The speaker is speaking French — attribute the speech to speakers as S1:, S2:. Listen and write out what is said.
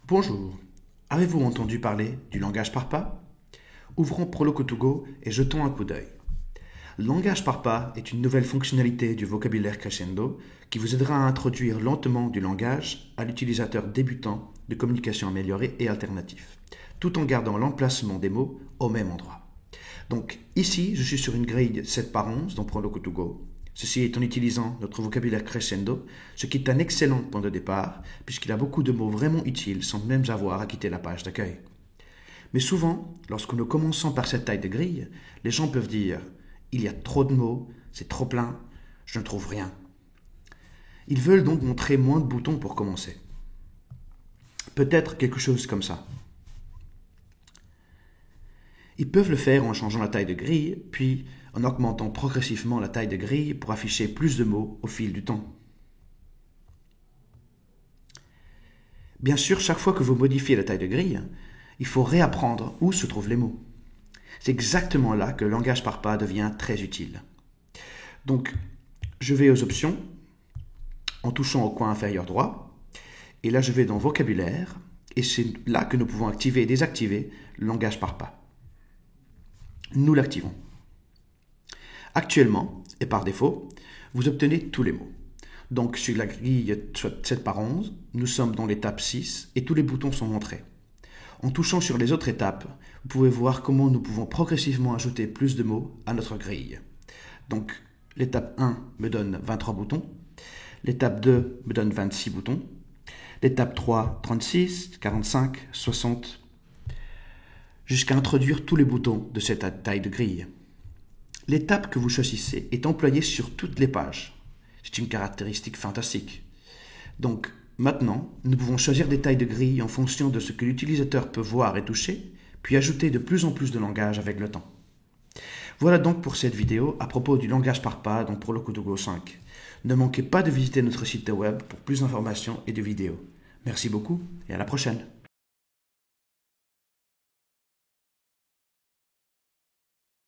S1: Bonjour, avez-vous entendu parler du langage par pas? Ouvrons Proloquo et jetons un coup d'œil. Le langage par pas est une nouvelle fonctionnalité du vocabulaire Crescendo qui vous aidera à introduire lentement du langage à l'utilisateur débutant de communication améliorée et alternatif, tout en gardant l'emplacement des mots au même endroit. Donc ici, je suis sur une grille 7 par 11 dans Proloquo. Ceci est en utilisant notre vocabulaire Crescendo, ce qui est un excellent point de départ, puisqu'il a beaucoup de mots vraiment utiles sans même avoir à quitter la page d'accueil. Mais souvent, lorsque nous commençons par cette taille de grille, les gens peuvent dire « Il y a trop de mots, c'est trop plein, je ne trouve rien ». Ils veulent donc montrer moins de boutons pour commencer. Peut-être quelque chose comme ça. Ils peuvent le faire en changeant la taille de grille, puis en augmentant progressivement la taille de grille pour afficher plus de mots au fil du temps. Bien sûr, chaque fois que vous modifiez la taille de grille, il faut réapprendre où se trouvent les mots. C'est exactement là que le langage par pas devient très utile. Donc, je vais aux options, en touchant au coin inférieur droit, et là je vais dans vocabulaire, et c'est là que nous pouvons activer et désactiver le langage par pas. Nous l'activons. Actuellement, et par défaut, vous obtenez tous les mots. Donc sur la grille 7 par 11, nous sommes dans l'étape 6 et tous les boutons sont montrés. En touchant sur les autres étapes, vous pouvez voir comment nous pouvons progressivement ajouter plus de mots à notre grille. Donc l'étape 1 me donne 23 boutons, l'étape 2 me donne 26 boutons, l'étape 3, 36, 45, 60, jusqu'à introduire tous les boutons de cette taille de grille. L'étape que vous choisissez est employée sur toutes les pages. C'est une caractéristique fantastique. Donc, maintenant, nous pouvons choisir des tailles de grille en fonction de ce que l'utilisateur peut voir et toucher, puis ajouter de plus en plus de langage avec le temps. Voilà donc pour cette vidéo à propos du langage par pas dans Proloquo 5. Ne manquez pas de visiter notre site web pour plus d'informations et de vidéos. Merci beaucoup et à la prochaine.